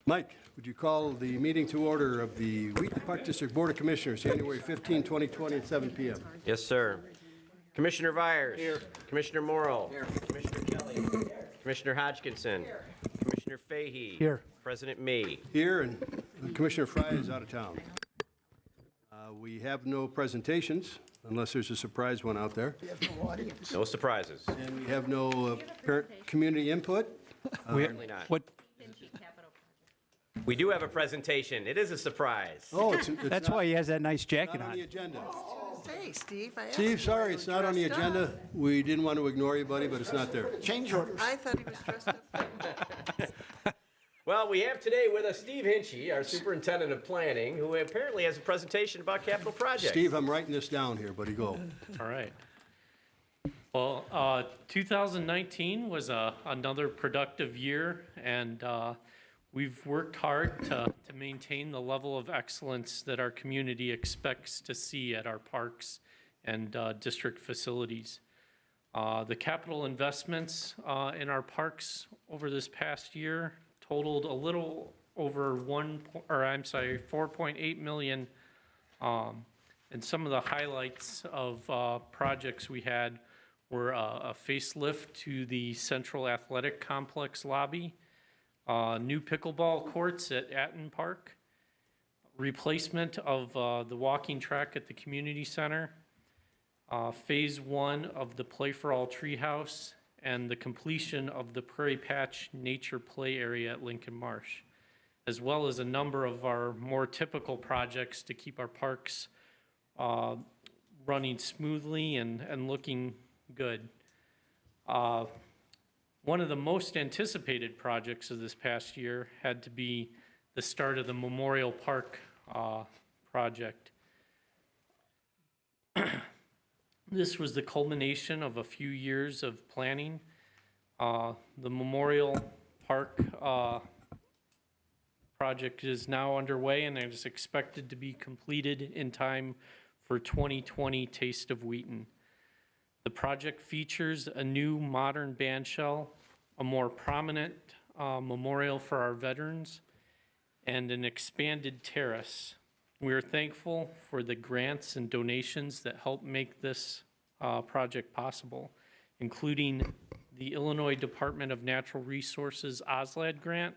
Mike, would you call the meeting to order of the Wheaton Park District Board of Commissioners, January 15, 2020 at 7 p.m.? Yes, sir. Commissioner Vyers. Here. Commissioner Morrill. Here. Commissioner Kelly. Here. Commissioner Hodgkinson. Here. Commissioner Fahey. Here. President Mee. Here, and Commissioner Fry is out of town. We have no presentations, unless there's a surprise one out there. We have no audience. No surprises. And we have no parent community input. Apparently not. What? We do have a presentation. It is a surprise. Oh, it's That's not, why he has that nice jacket not on on. the agenda. Hey, Steve. Steve, sorry, it's not on the agenda. We didn't want to ignore you, buddy, but it's not there. Change orders. I thought he was dressed up. Well, we have today with us Steve Hinchy, our superintendent of planning, who apparently has a presentation about capital projects. Steve, I'm writing this down here, buddy, go. All right. Well, 2019 was another productive year, and we've worked hard to maintain the level of excellence that our community expects to see at our parks and district facilities. The capital investments in our parks over this past year totaled a little over 4.8 million. And some of the highlights of projects we had were a facelift to the Central Athletic Complex lobby, new pickleball courts at Wheaton Park, replacement of the walking track at the community center, phase 1 of the Play for All Treehouse, and the completion of the Prairie Patch Nature Play Area at Lincoln Marsh, as well as a number of our more typical projects to keep our parks running smoothly and looking good. One of the most anticipated projects of this past year had to be the start of the Memorial Park project. This was the culmination of a few years of planning. The Memorial Park project is now underway and is expected to be completed in time for 2020 Taste of Wheaton. The project features a new modern band shell, a more prominent memorial for our veterans, and an expanded terrace. We are thankful for the grants and donations that help make this project possible, including the Illinois Department of Natural Resources OSLAD grant,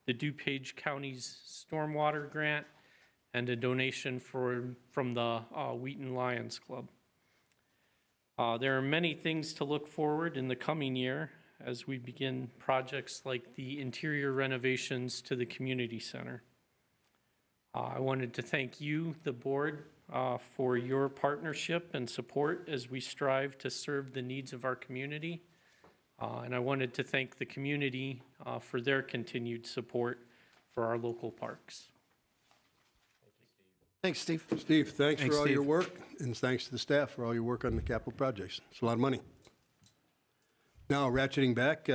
the DuPage County's Stormwater grant, and a donation from the Wheaton Lions Club. There are many things to look forward in the coming year as we begin projects like the interior renovations to the community center. I wanted to thank you, the board, for your partnership and support as we strive to serve the needs of our community. And I wanted to thank the community for their continued support for our local parks. Thanks, Steve. Steve, thanks for all Steve. your work, and thanks to the staff for all your work on the capital projects. It's a lot of money. Now, ratcheting back,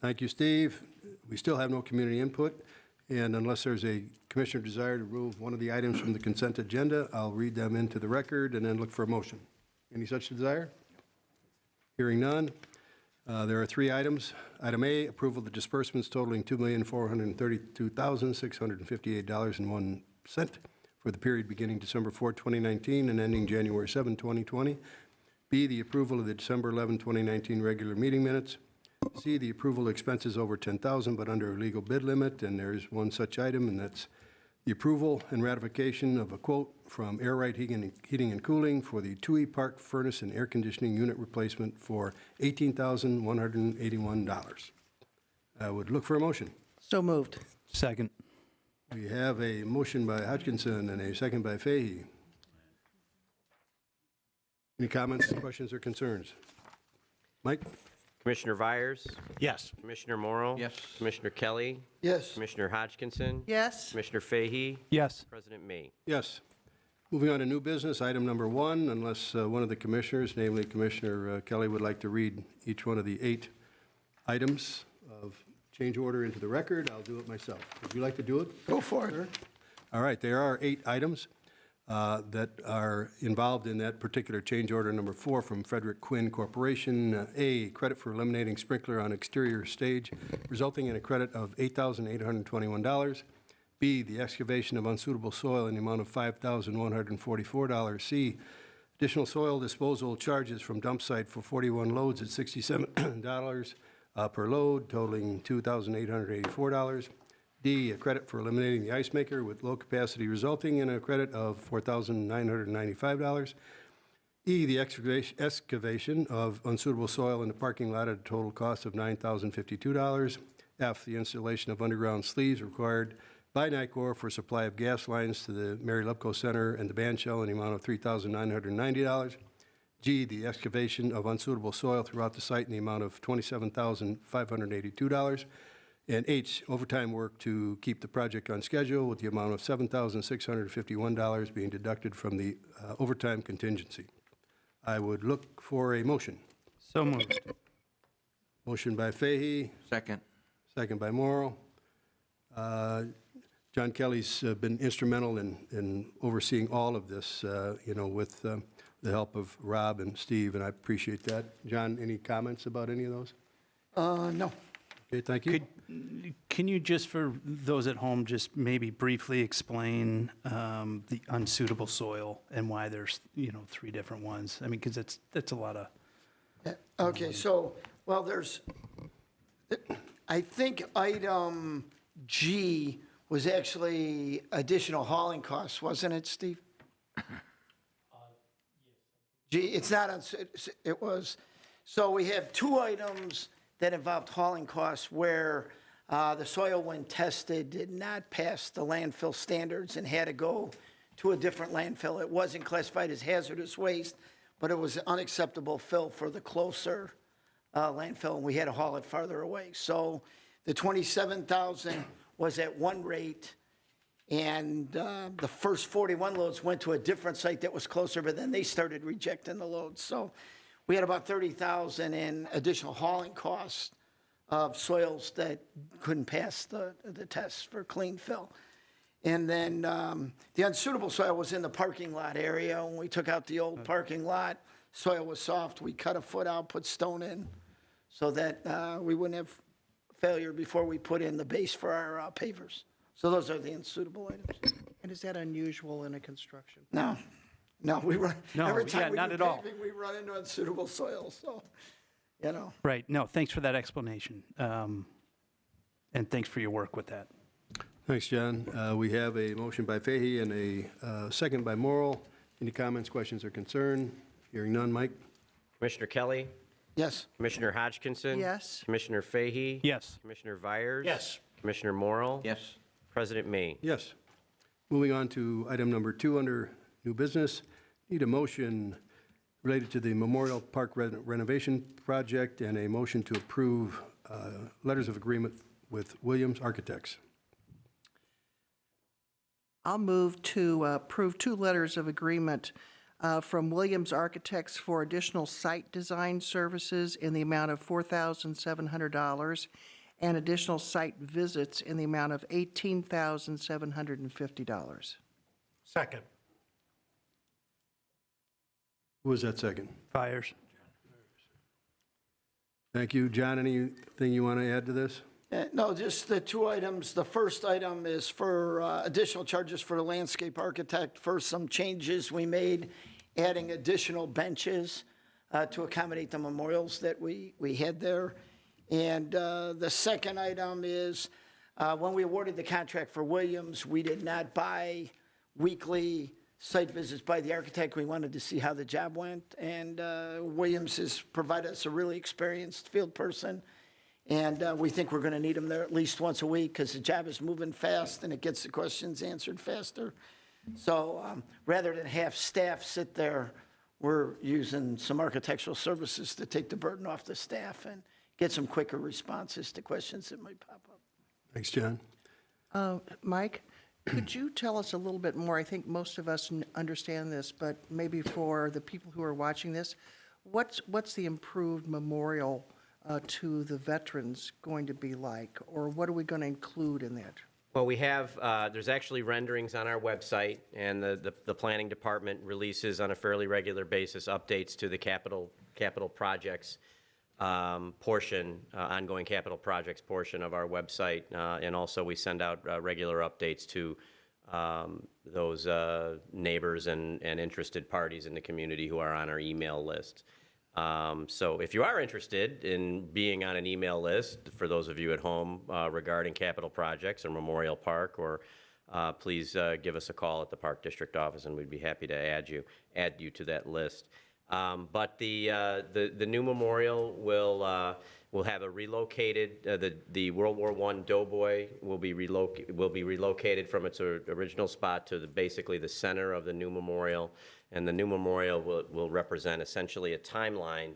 thank you, Steve. We still have no community input, and unless there's a commissioner desire to remove one of the items from the consent agenda, I'll read them into the record and then look for a motion. Any such desire? Hearing none. There are 3 items. Item A, approval of the disbursements totaling $2,432,658.01 for the period beginning December 4, 2019 and ending January 7, 2020. B, the approval of the December 11, 2019 regular meeting minutes. C, the approval of expenses over $10,000 but under a legal bid limit, and there's one such item, and that's the approval and ratification of a quote from Air Right Heating and Cooling for the Tui Park furnace and air conditioning unit replacement for $18,181. I would look for a motion. So moved. Second. We have a motion by Hodgkinson and a second by Fahey. Any comments, questions, or concerns? Mike? Commissioner Vyers. Yes. Commissioner Morrill. Yes. Commissioner Kelly. Yes. Commissioner Hodgkinson. Yes. Commissioner Fahey. Yes. President Mee. Yes. Moving on to new business, item number 1, unless one of the commissioners, namely Commissioner Kelly, would like to read each one of the 8 items of change order into the record, I'll do it myself. Would you like to do it? Go for it. All right, there are 8 items. that are involved in that particular change order number 4 from Frederick Quinn Corporation. A, credit for eliminating sprinkler on exterior stage, resulting in a credit of $8,821. B, the excavation of unsuitable soil in the amount of $5,144. C, additional soil disposal charges from dump site for 41 loads at $67 per load, totaling $2,884. D, a credit for eliminating the ice maker with low capacity, resulting in a credit of $4,995. E, the excavation of unsuitable soil in the parking lot at a total cost of $9,052. F, the installation of underground sleeves required by NICOR for supply of gas lines to the Mary Lupko Center and the band shell in the amount of $3,990. G, the excavation of unsuitable soil throughout the site in the amount of $27,582. And H, overtime work to keep the project on schedule with the amount of $7,651 being deducted from the overtime contingency. I would look for a motion. So moved. Motion by Fahey, Second. second by Morrow. John Kelly's been instrumental in overseeing all of this, with the help of Rob and Steve, and I appreciate that. John, any comments about any of those? No. Okay, thank you. Can you just, for those at home, just maybe briefly explain the unsuitable soil and why there's, 3 different ones? I mean, because that's a lot of, Okay, so, well, I think item G was actually additional hauling costs, wasn't it, Steve? G, it's not, it was, so we have 2 items that involved hauling costs where the soil, when tested, did not pass the landfill standards and had to go to a different landfill. It wasn't classified as hazardous waste, but it was unacceptable fill for the closer landfill, and we had to haul it farther away. So the 27,000 was at one rate, and the first 41 loads went to a different site that was closer, but then they started rejecting the loads. So we had about 30,000 in additional hauling costs of soils that couldn't pass the tests for clean fill. And then the unsuitable soil was in the parking lot area. When we took out the old parking lot, soil was soft. We cut a foot out, put stone in, so that we wouldn't have failure before we put in the base for our pavers. So those are the unsuitable items. And is that unusual in a construction? No, we run, No, every time yeah, we not do at all. paving, we run into unsuitable soil, so, right, no, thanks for that explanation. And thanks for your work with that. Thanks, John. We have a motion by Fahey and a second by Morrill. Any comments, questions, or concern? Hearing none. Mike? Commissioner Kelly, yes. Commissioner Hodgkinson. Yes. Commissioner Fahey. Yes. Commissioner Vyers. Yes. Commissioner Morrill. Yes. President May. Yes. Moving on to item number 2 under new business. Need a motion related to the Memorial Park renovation project and a motion to approve letters of agreement with Williams Architects. I'll move to approve 2 letters of agreement from Williams Architects for additional site design services in the amount of $4,700 and additional site visits in the amount of $18,750. Second. Who was that second? Fires. Thank you. John, anything you want to add to this? No, just the 2 items. The first item is for additional charges for the landscape architect for some changes we made, adding additional benches to accommodate the memorials that we had there. And the second item is when we awarded the contract for Williams, we did not buy weekly site visits by the architect. We wanted to see how the job went. And Williams has provided us a really experienced field person. And we think we're going to need them there at least once a week because the job is moving fast and it gets the questions answered faster. So rather than have staff sit there, we're using some architectural services to take the burden off the staff and get some quicker responses to questions that might pop up. Thanks, John. Mike, could you tell us a little bit more? I think most of us understand this, but maybe for the people who are watching this, what's the improved memorial to the veterans going to be like, or what are we going to include in that? Well, we have, there's actually renderings on our website, and the planning department releases on a fairly regular basis updates to the capital projects portion, ongoing capital projects portion of our website, and also we send out regular updates to those neighbors and interested parties in the community who are on our email list. So if you are interested in being on an email list, for those of you at home regarding capital projects or Memorial Park, or please give us a call at the Park District office, and we'd be happy to add you to that list. But the new memorial will have a relocated, the World War I Doughboy will be relocated from its original spot to basically the center of the new memorial. And the new memorial will represent essentially a timeline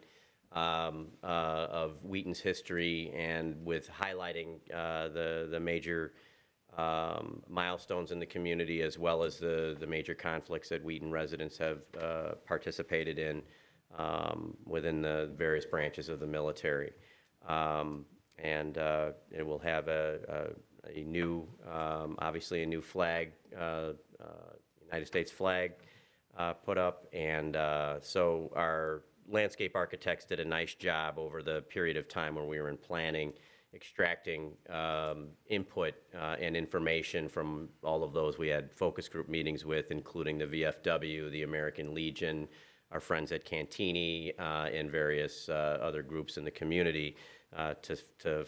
of Wheaton's history, and with highlighting the major milestones in the community, as well as the major conflicts that Wheaton residents have participated in within the various branches of the military. And it will have a new, obviously a new flag, United States flag, put up, and so our landscape architects did a nice job over the period of time where we were in planning, extracting input and information from all of those we had focus group meetings with, including the VFW, the American Legion, our friends at Cantini, and various other groups in the community to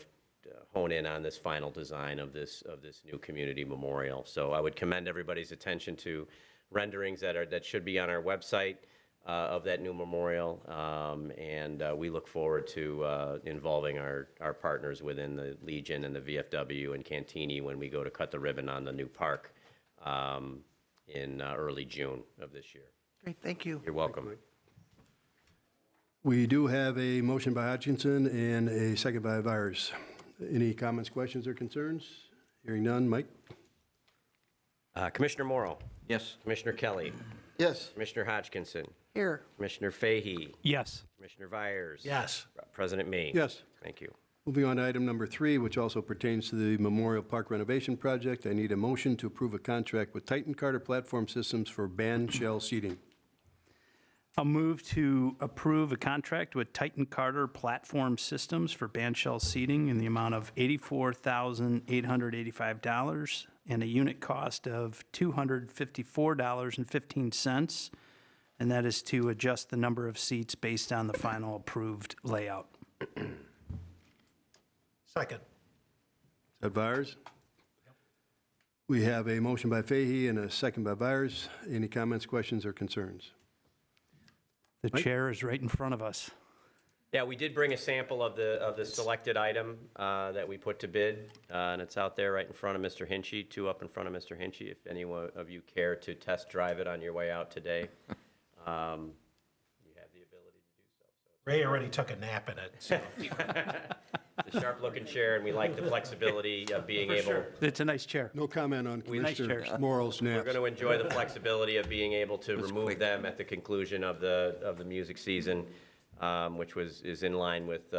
hone in on this final design of this new community memorial. So I would commend everybody's attention to renderings that should be on our website of that new memorial, and we look forward to involving our partners within the Legion and the VFW and Cantini when we go to cut the ribbon on the new park in early June of this year. Great, thank you. You're welcome. We do have a motion by Hutchinson and a second by Vires. Any comments, questions, or concerns? Hearing none. Mike? Commissioner Morrow. Yes. Commissioner Kelly. Yes. Commissioner Hodgkinson. Here. Commissioner Fahey. Yes. Commissioner Vires. Yes. President Mee. Yes. Thank you. Moving on to item number 3, which also pertains to the Memorial Park renovation project, I need a motion to approve a contract with Titan Carter Platform Systems for band shell seating. I'll move to approve a contract with Titan Carter Platform Systems for bandshell seating in the amount of $84,885 and a unit cost of $254.15, and that is to adjust the number of seats based on the final approved layout. Second. Is that Vires? We have a motion by Fahey and a second by Vires. Any comments, questions, or concerns? The Mike? chair is right in front of us. Yeah, we did bring a sample of the selected item that we put to bid, and it's out there right in front of Mr. Hinchy, 2 up in front of Mr. Hinchy, if any of you care to test drive it on your way out today. You have the ability to do so. Ray already took a nap in it, so. It's a sharp-looking chair, and we like the flexibility of being able. It's a nice chair. No comment on Nice Commissioner chairs. Morrell's We're naps. going to enjoy the flexibility of being able to remove them at the conclusion of the music season, which is in line with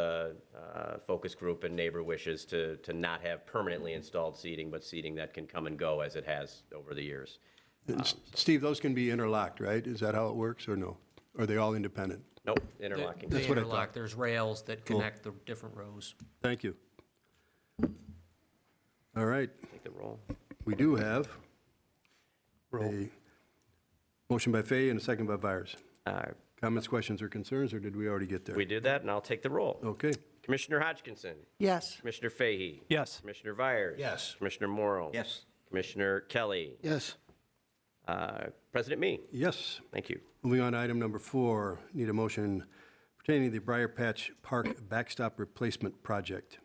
focus group and neighbor wishes to not have permanently installed seating, but seating that can come and go as it has over the years. Steve, those can be interlocked, right? Is that how it works, or no? Or are they all independent? Nope, interlocking. That's They what I interlock. thought. There's rails that connect the different rows. Thank you. All right, Take the roll. we do have a motion by Fahey and a second by Vires. Comments, questions, or concerns, or did we already get there? We did that, and I'll take the roll. Okay. Commissioner Hodgkinson. Yes. Commissioner Fahey. Yes. Commissioner Vires. Yes. Commissioner Morrow. Yes. Commissioner Kelly. Yes. President Mee. Yes. Thank you. Moving on to item number 4, need a motion pertaining to the Briar Patch Park Backstop Replacement Project.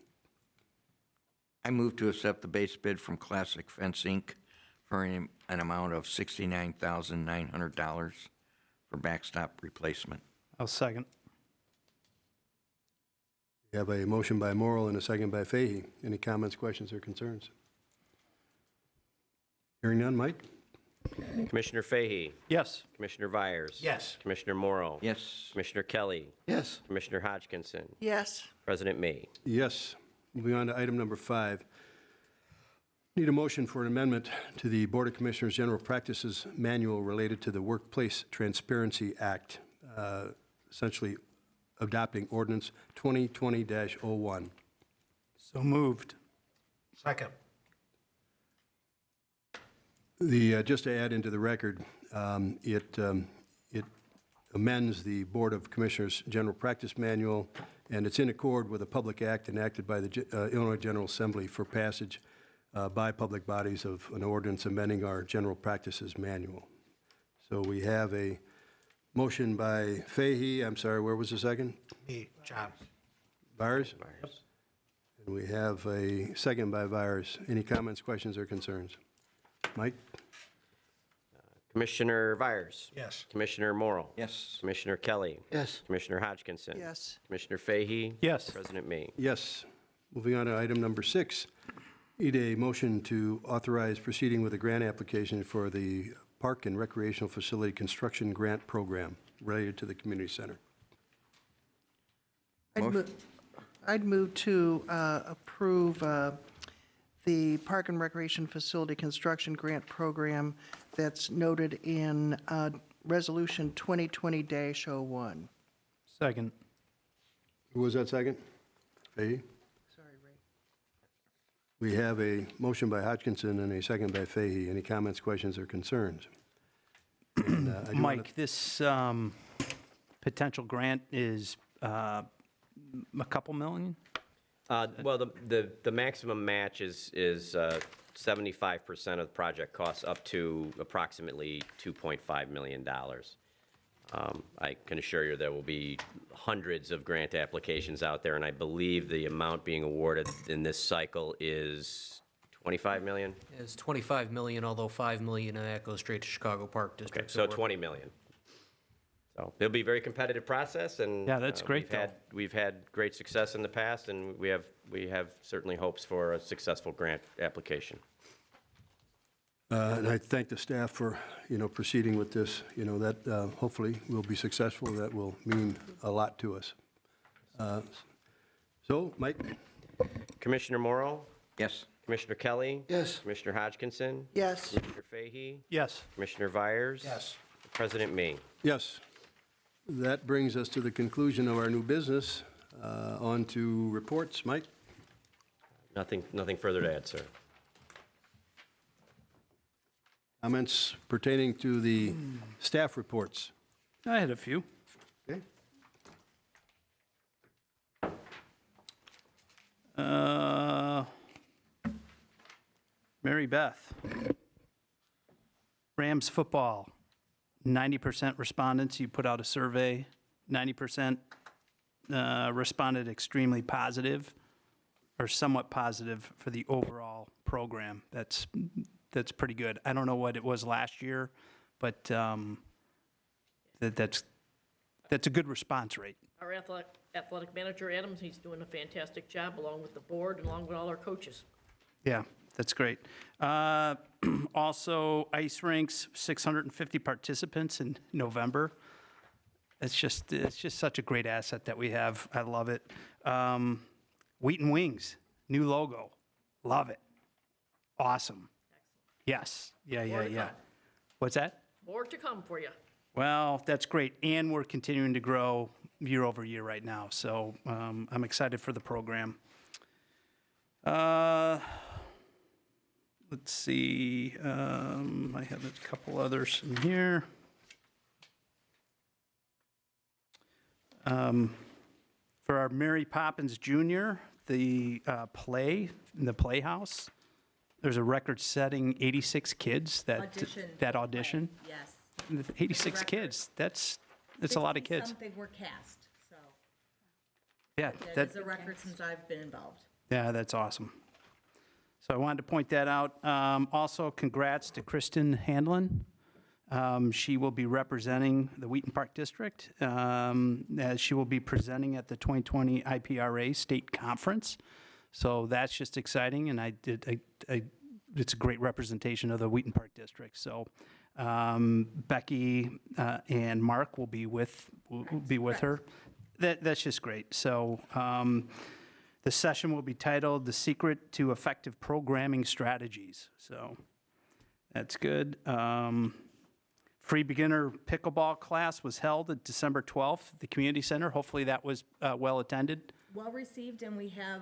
I move to accept the base bid from Classic Fence, Inc. for an amount of $69,900 for backstop replacement. I'll second. We have a motion by Morrell and a second by Fahey. Any comments, questions, or concerns? Hearing none, Mike? Commissioner Fahey. Yes. Commissioner Vires. Yes. Commissioner Morrow. Yes. Commissioner Kelly. Yes. Commissioner Hodgkinson. Yes. President Mee. Yes. Moving on to item number 5. Need a motion for an amendment to the Board of Commissioners General Practices Manual related to the Workplace Transparency Act, essentially adopting ordinance 2020-01. So moved. Second. Just to add into the record, it amends the Board of Commissioners General Practice Manual, and it's in accord with a public act enacted by the Illinois General Assembly for passage by public bodies of an ordinance amending our General Practices Manual. So we have a motion by Fahey. I'm sorry, where was the second? Me, John. Vires? And we have a second by Vires. Any comments, questions, or concerns? Mike? Commissioner Vires. Yes. Commissioner Morrow. Yes. Commissioner Kelly. Yes. Commissioner Hodgkinson. Yes. Commissioner Fahey. Yes. President Mee. Yes. Moving on to item number 6. Need a motion to authorize proceeding with a grant application for the Park and Recreational Facility Construction Grant Program related to the community center. I'd move to approve the Park and Recreation Facility Construction Grant Program that's noted in Resolution 2020-01. Second. Who was that second? Fahey? Sorry, Ray. We have a motion by Hodgkinson and a second by Fahey. Any comments, questions, or concerns? And, I do wanna- Mike, this potential grant is a couple million? Well, the maximum match is 75% of the project costs up to approximately $2.5 million. I can assure you there will be hundreds of grant applications out there, and I believe the amount being awarded in this cycle is 25 million? It's 25 million, although 5 million of that goes straight to Chicago Park Okay, District. so 20 million. So it'll be a very competitive process, and Yeah, that's great, we've had great success in the past, and we have certainly hopes for a successful grant application. And I thank the staff for, proceeding with this. That hopefully will be successful. That will mean a lot to us. So, Mike? Commissioner Morrow? Yes. Commissioner Kelly? Yes. Commissioner Hodgkinson? Yes. Commissioner Fahey? Yes. Commissioner Vires? Yes. President Mee. Yes. That brings us to the conclusion of our new business. On to reports. Mike? Nothing further to add, sir. Comments pertaining to the staff reports? I had a few. Okay. Mary Beth. Rams football, 90% respondents. You put out a survey, 90% responded extremely positive or somewhat positive for the overall program. That's pretty good. I don't know what it was last year, but that's a good response rate. Our athletic manager, Adams, he's doing a fantastic job along with the board and along with all our coaches. Yeah, that's great. Also, ice rinks, 650 participants in November. It's just such a great asset that we have. I love it. Wheaton Wings, new logo. Love it. Awesome. Yes. More to Yeah. come. What's that? More to come for you. Well, that's great. And we're continuing to grow year over year right now. So I'm excited for the program. Let's see. I have a couple others in here. For our Mary Poppins Jr., the play in the Playhouse, there's a record-setting 86 kids that audition. Yes. 86 record. kids. That's a lot of kids. Something were cast, so Yeah, that is a record since I've been involved. yeah, that's awesome. So I wanted to point that out. Also, congrats to Kristen Handlin. She will be representing the Wheaton Park District, as she will be presenting at the 2020 IPRA State Conference. So that's just exciting, and it's a great representation of the Wheaton Park District. So Becky and Mark will be with her. That's just great. So The session will be titled "The Secret to Effective Programming Strategies." So that's good. Free beginner pickleball class was held at December 12th at the community center. Hopefully that was well attended. Well received, and we have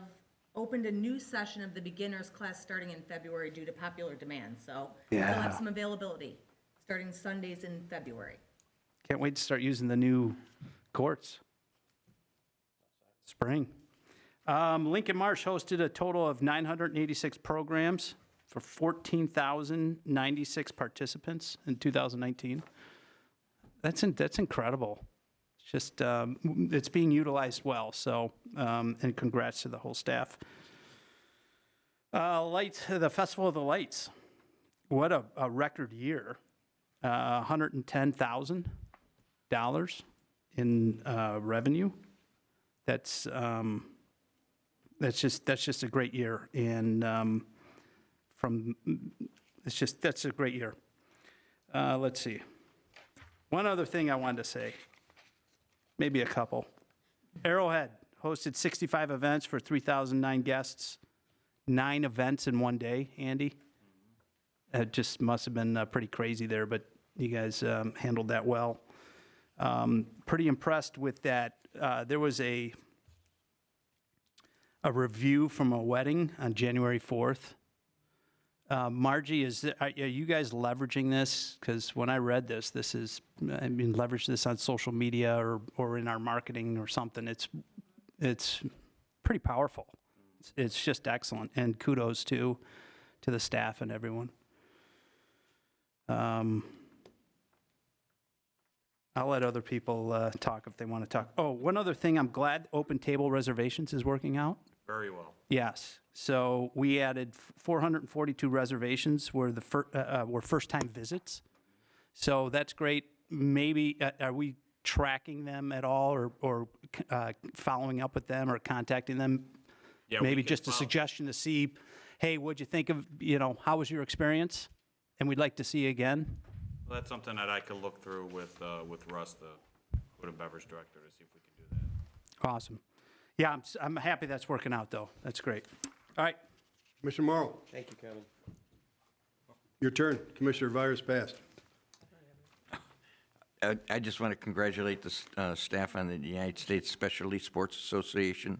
opened a new session of the beginners class starting in February due to popular demand. So we'll have some availability starting Sundays in February. Can't wait to start using the new courts. Spring. Lincoln Marsh hosted a total of 986 programs for 14,096 participants in 2019. That's incredible. It's just, it's being utilized well, so, and congrats to the whole staff. The Festival of the Lights. What a record year. $110,000 in revenue. That's just a great year, and that's a great year. Let's see. One other thing I wanted to say, maybe a couple. Arrowhead hosted 65 events for 3,009 guests, 9 events in one day. Andy, it just must have been pretty crazy there, but you guys handled that well. Pretty impressed with that. There was a review from a wedding on January 4th. Margie, are you guys leveraging this? Because when I read this leverage this on social media or in our marketing or something. It's pretty powerful. It's just excellent, and kudos to the staff and everyone. I'll let other people talk if they want to talk. Oh, one other thing, I'm glad Open Table Reservations is working out. Very well. Yes. So we added 442 reservations were first-time visits. So that's great. Maybe, are we tracking them at all or following up with them or contacting them? Yeah, Maybe just a suggestion to see, hey, what'd you think of, how was your experience? And we'd like to see you again. Well, that's something that I could look through with Russ, the food and beverage director, to see if we can do that. Awesome. Yeah, I'm happy that's working out, though. That's great. All right. Commissioner Morrow, Thank you, Kevin. your turn. Commissioner Vires passed. I just want to congratulate the staff on the United States Specialty Sports Association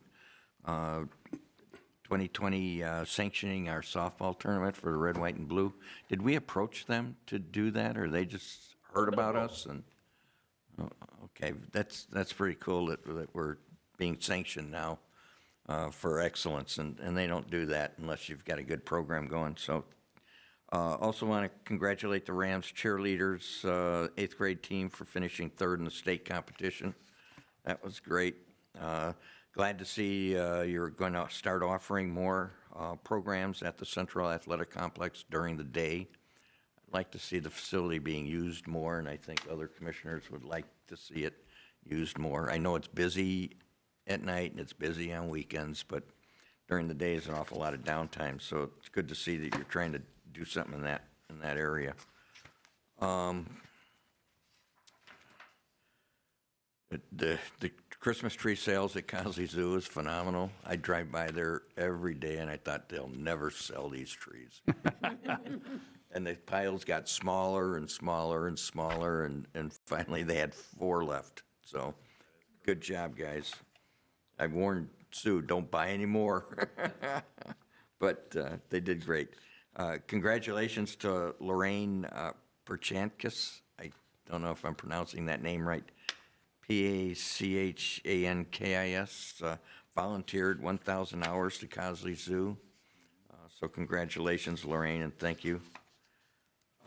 2020 sanctioning our softball tournament for the red, white, and blue. Did we approach them to do that, or they just heard about us? And okay, that's pretty cool that we're being sanctioned now for excellence, and they don't do that unless you've got a good program going. So also want to congratulate the Rams cheerleaders 8th grade team for finishing 3rd in the state competition. That was great. Glad to see you're going to start offering more programs at the Central Athletic Complex during the day. I'd like to see the facility being used more, and I think other commissioners would like to see it used more. I know it's busy at night and it's busy on weekends, but during the day is an awful lot of downtime, so it's good to see that you're trying to do something in that area. The Christmas tree sales at Cosley Zoo is phenomenal. I drive by there every day, and I thought they'll never sell these trees. And the piles got smaller and smaller and smaller, and finally they had 4 left. So good job, guys. I warned Sue, don't buy any more. But they did great. Congratulations to Lorraine Perchankis. I don't know if I'm pronouncing that name right. Pachankis, volunteered 1,000 hours to Cosley Zoo. So congratulations, Lorraine, and thank you.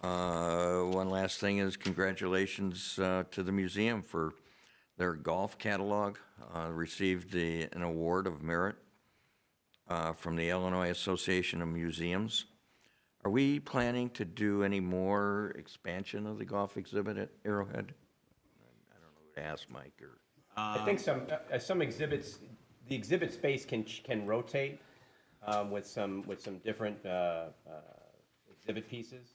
One last thing is congratulations to the museum for their golf catalog. Received an award of merit from the Illinois Association of Museums. Are we planning to do any more expansion of the golf exhibit at Arrowhead? Ask Mike or I think some exhibits, the exhibit space can rotate with some different exhibit pieces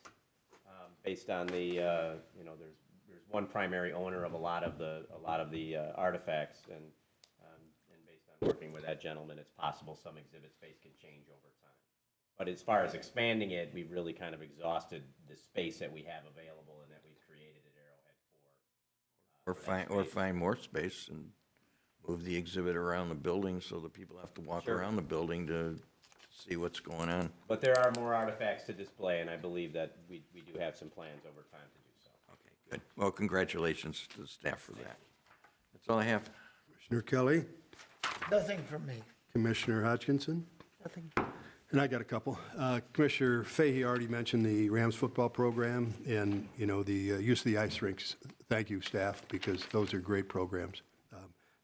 based on the there's one primary owner of a lot of the artifacts and based on working with that gentleman, it's possible some exhibit space can change over time. But as far as expanding it, we've really kind of exhausted the space that we have available and that we've created at Arrowhead for. Or find more space and move the exhibit around the building so that people have to walk Sure. around the building to see what's going on. But there are more artifacts to display, and I believe that we do have some plans over time to do so. Okay, good. Well, congratulations to the staff for that. That's all I have. Commissioner Kelly, Nothing from me. Commissioner Hodgkinson, Nothing. and I got a couple. Commissioner Fahey already mentioned the Rams football program and, you know, the use of the ice rinks. Thank you, staff, because those are great programs.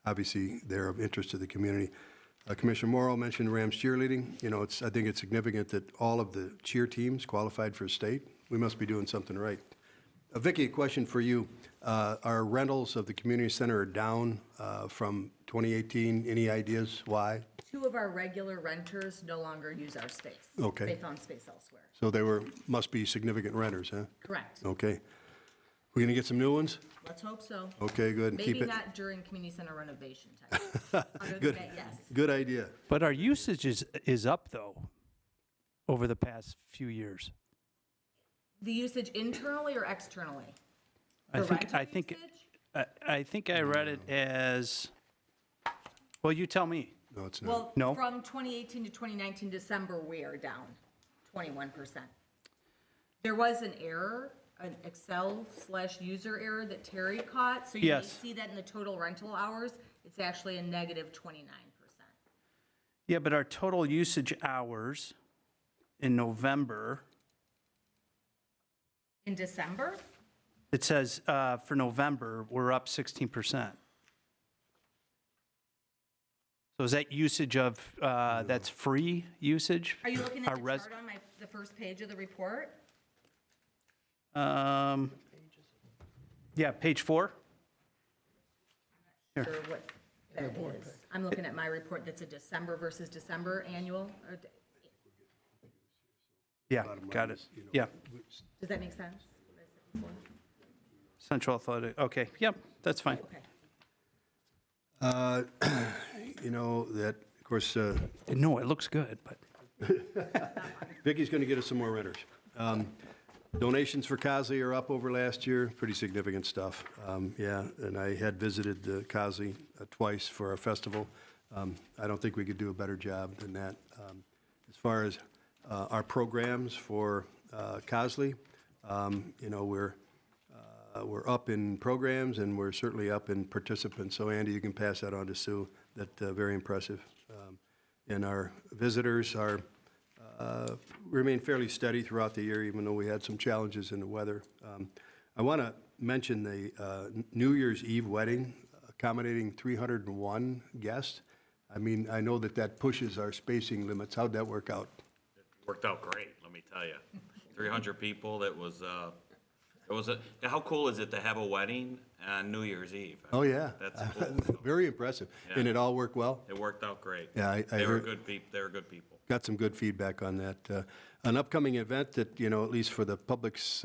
Obviously, they're of interest to the community. Commissioner Morrow mentioned Rams cheerleading. You know, I think it's significant that all of the cheer teams qualified for state. We must be doing something right. Vicki, a question for you. Our rentals of the community center are down from 2018. Any ideas why? 2 of our regular renters no longer use our space. Okay. They found space elsewhere. So they must be significant renters, huh? Correct. Okay. We're going to get some new ones? Let's hope so. Okay, good. And keep Maybe it. not during community center renovation time. Other than Good. that, yes. Good idea. But our usage is up, though, over the past few years. The usage internally or externally? I The think, rental I think, usage? I think I read it as, well, you tell me. No, it's not. Well, No? from 2018 to 2019 December, we are down 21%. There was an error, an Excel/user error that Terry caught, so you may Yes. see that in the total rental hours, it's actually a negative 29%. Yeah, but our total usage hours in November, In December? it says for November, we're up 16%. So is that usage of, that's free usage? Are you looking Our at the res- chart on the first page of the report? Yeah, page 4? Or what that is? I'm looking at my report that's a December versus December annual, or, Yeah, got it. Yeah, does that make sense? Central Athletic, okay, yep, that's fine. Okay. You know, that, of course, No, it looks good, but. Vicky's going to get us some more renters. Donations for Cosley are up over last year, pretty significant stuff. Yeah, and I had visited Cosley twice for our festival. I don't think we could do a better job than that. As far as our programs for Cosley, you know, we're up in programs and we're certainly up in participants. So Andy, you can pass that on to Sue. That's very impressive. And our visitors are remain fairly steady throughout the year, even though we had some challenges in the weather. I want to mention the New Year's Eve wedding, accommodating 301 guests. I mean, I know that pushes our spacing limits. How'd that work out? Worked out great, let me tell you. 300 people, how cool is it to have a wedding on New Year's Eve? Oh, yeah. That's cool. Very impressive. Yeah. And it all worked well? It worked out great. Yeah, I They were heard- good people, they were good people. Got some good feedback on that. An upcoming event that, you know, at least for the public's,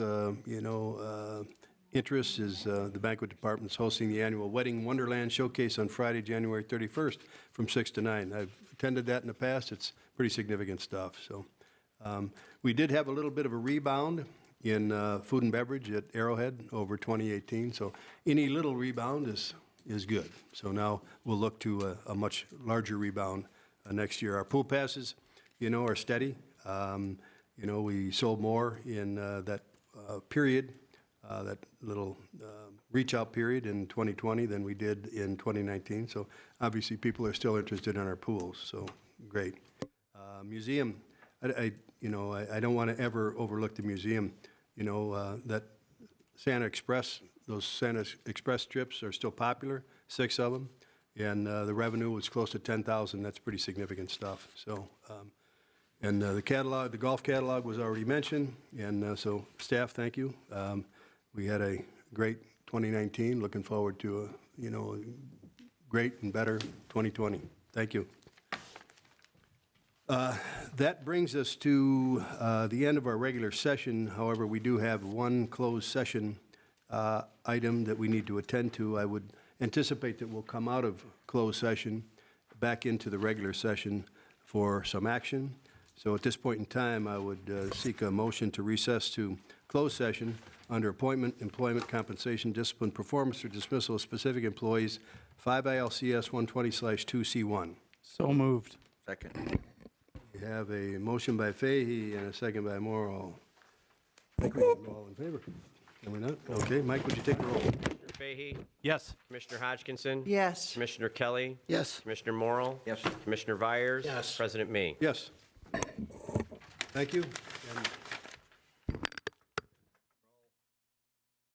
interest is the banquet department's hosting the annual Wedding Wonderland Showcase on Friday, January 31st from 6 to 9. I've attended that in the past. It's pretty significant stuff. So we did have a little bit of a rebound in food and beverage at Arrowhead over 2018. So any little rebound is good. So now we'll look to a much larger rebound next year. Our pool passes, you know, are steady. You know, we sold more in that period, that little reach-out period in 2020 than we did in 2019. So obviously, people are still interested in our pools, so great. Museum, I don't want to ever overlook the museum. You know, that Santa Express, those Santa Express trips are still popular, 6 of them, and the revenue was close to $10,000. That's pretty significant stuff. So, and the catalog, the golf catalog was already mentioned, and so staff, thank you. We had a great 2019. Looking forward to a great and better 2020. Thank you. That brings us to the end of our regular session. However, we do have one closed session item that we need to attend to. I would anticipate that we'll come out of closed session back into the regular session for some action. So at this point in time, I would seek a motion to recess to closed session under appointment, employment, compensation, discipline, performance, or dismissal of specific employees, 5 ILCS 120/2C1. So moved. Second. We have a motion by Fahey and a second by Morrow. I think we can go all in favor. Can we not? Okay, Mike, would you take the roll? Commissioner Fahey, Yes. Commissioner Hodgkinson. Yes. Commissioner Kelly. Yes. Commissioner Morrill. Yes. Commissioner Vyers. Yes. President Me. Yes. Thank you. And